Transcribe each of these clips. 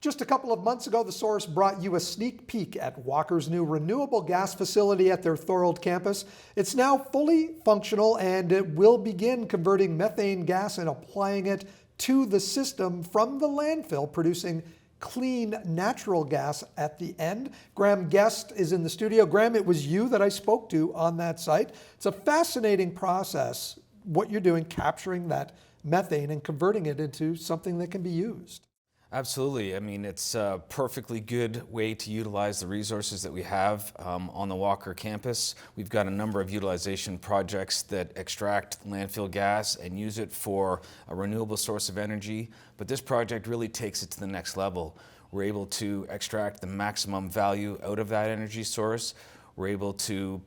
Just a couple of months ago, The Source brought you a sneak peek at Walker's new renewable gas facility at their Thorold campus. It's now fully functional and it will begin converting methane gas and applying it to the system from the landfill, producing clean natural gas at the end. Graham Guest is in the studio. Graham, it was you that I spoke to on that site. It's a fascinating process, what you're doing, capturing that methane and converting it into something that can be used. Absolutely. I mean, it's a perfectly good way to utilize the resources that we have on the Walker campus. We've got a number of utilization projects that extract landfill gas and use it for a renewable source of energy. But this project really takes it to the next level. We're able to extract the maximum value out of that energy source. We're able to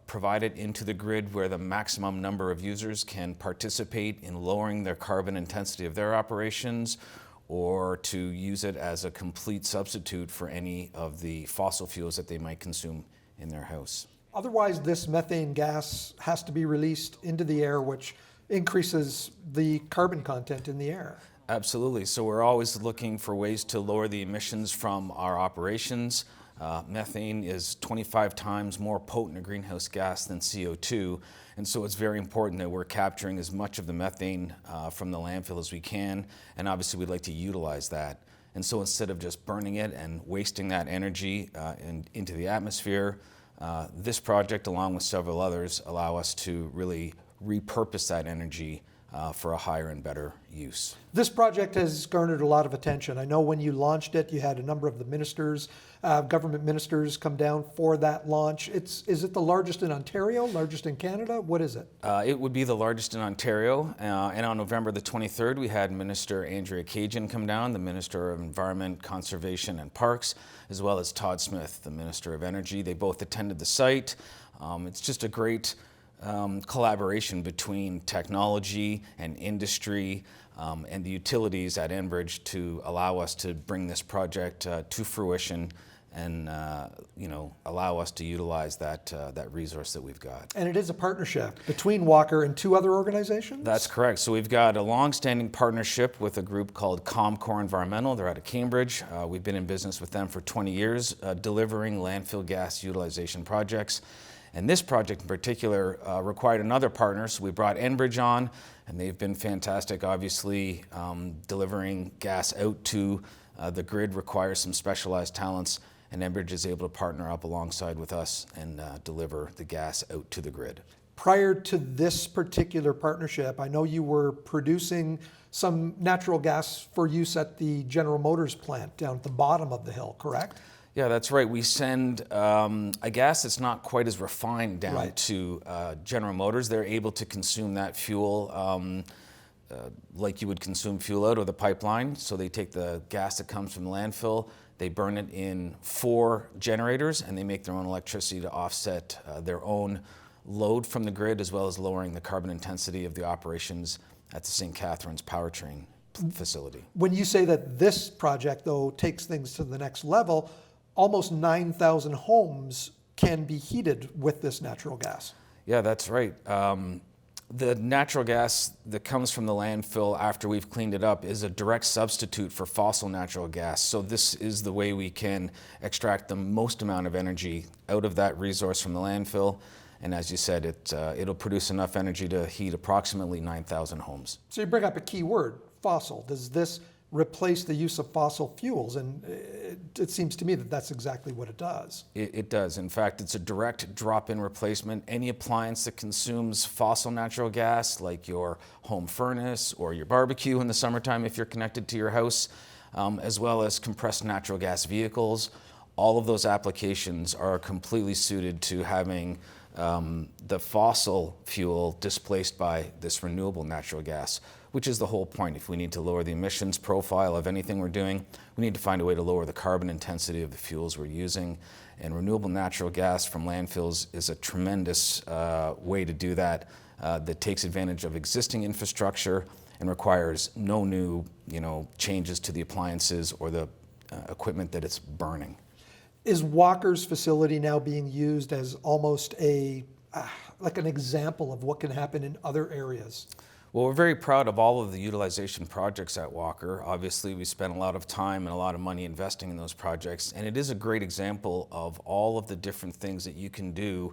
provide it into the grid where the maximum number of users can participate in lowering their carbon intensity of their operations, or to use it as a complete substitute for any of the fossil fuels that they might consume in their house. Otherwise, this methane gas has to be released into the air, which increases the carbon content in the air. Absolutely. So we're always looking for ways to lower the emissions from our operations. Methane is 25 times more potent a greenhouse gas than CO2, and so it's very important that we're capturing as much of the methane from the landfill as we can, and obviously we'd like to utilize that. And so instead of just burning it and wasting that energy into the atmosphere, this project, along with several others, allow us to really repurpose that energy for a higher and better use. This project has garnered a lot of attention. I know when you launched it, you had a number of the ministers, government ministers come down for that launch. Is it the largest in Ontario, largest in Canada? What is it? It would be the largest in Ontario. And on November the 23rd, we had Minister Andrea Cajun come down, the Minister of Environment, Conservation and Parks, as well as Todd Smith, the Minister of Energy. They both attended the site. It's just a great collaboration between technology and industry and the utilities at Enbridge to allow us to bring this project to fruition and allow us to utilize that resource that we've got. And it is a partnership between Walker and two other organizations? That's correct. So we've got a long-standing partnership with a group called Comcor Environmental. They're out of Cambridge. We've been in business with them for 20 years, delivering landfill gas utilization projects. And this project in particular required another partner, so we brought Enbridge on, and they've been fantastic. Obviously, delivering gas out to the grid requires some specialized talents, and Enbridge is able to partner up alongside with us and deliver the gas out to the grid. Prior to this particular partnership, I know you were producing some natural gas for use at the General Motors plant down at the bottom of the hill, correct? Yeah, that's right. We send a gas that's not quite as refined down to General Motors. They're able to consume that fuel like you would consume fuel out of the pipeline. So they take the gas that comes from the landfill, they burn it in 4 generators, and they make their own electricity to offset their own load from the grid, as well as lowering the carbon intensity of the operations at the St. Catharines powertrain facility. When you say that this project, though, takes things to the next level, almost 9,000 homes can be heated with this natural gas. Yeah, that's right. The natural gas that comes from the landfill after we've cleaned it up is a direct substitute for fossil natural gas. So this is the way we can extract the most amount of energy out of that resource from the landfill. And as you said, it'll produce enough energy to heat approximately 9,000 homes. So you bring up a key word, fossil. Does this replace the use of fossil fuels? And it seems to me that that's exactly what it does. It does. In fact, it's a direct drop-in replacement. Any appliance that consumes fossil natural gas, like your home furnace or your barbecue in the summertime if you're connected to your house, as well as compressed natural gas vehicles, all of those applications are completely suited to having the fossil fuel displaced by this renewable natural gas, which is the whole point. If we need to lower the emissions profile of anything we're doing, we need to find a way to lower the carbon intensity of the fuels we're using. And renewable natural gas from landfills is a tremendous way to do that, that takes advantage of existing infrastructure and requires no new changes to the appliances or the equipment that it's burning. Is Walker's facility now being used as almost like an example of what can happen in other areas? Well, we're very proud of all of the utilization projects at Walker. Obviously, we spent a lot of time and a lot of money investing in those projects, and it is a great example of all of the different things that you can do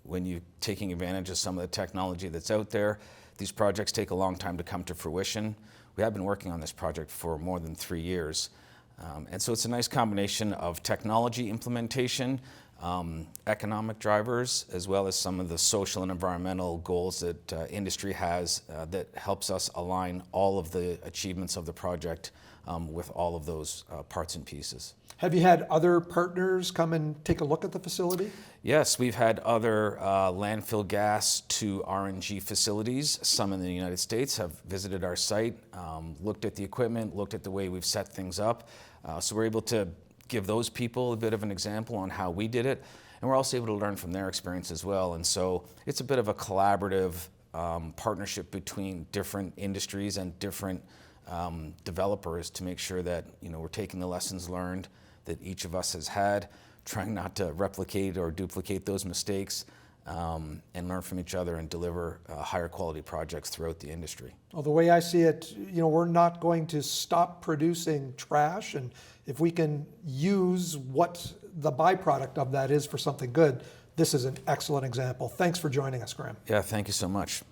when you're taking advantage of some of the technology that's out there. These projects take a long time to come to fruition. We have been working on this project for more than 3 years. And so it's a nice combination of technology implementation, economic drivers, as well as some of the social and environmental goals that industry has that helps us align all of the achievements of the project with all of those parts and pieces. Have you had other partners come and take a look at the facility? Yes, we've had other landfill gas to RNG facilities. Some in the United States have visited our site, looked at the equipment, looked at the way we've set things up. So we're able to give those people a bit of an example on how we did it, and we're also able to learn from their experience as well. And so it's a bit of a collaborative partnership between different industries and different developers to make sure that we're taking the lessons learned that each of us has had, trying not to replicate or duplicate those mistakes, and learn from each other and deliver higher quality projects throughout the industry. Well, the way I see it, we're not going to stop producing trash, and if we can use what the byproduct of that is for something good, this is an excellent example. Thanks for joining us, Graham. Yeah, thank you so much.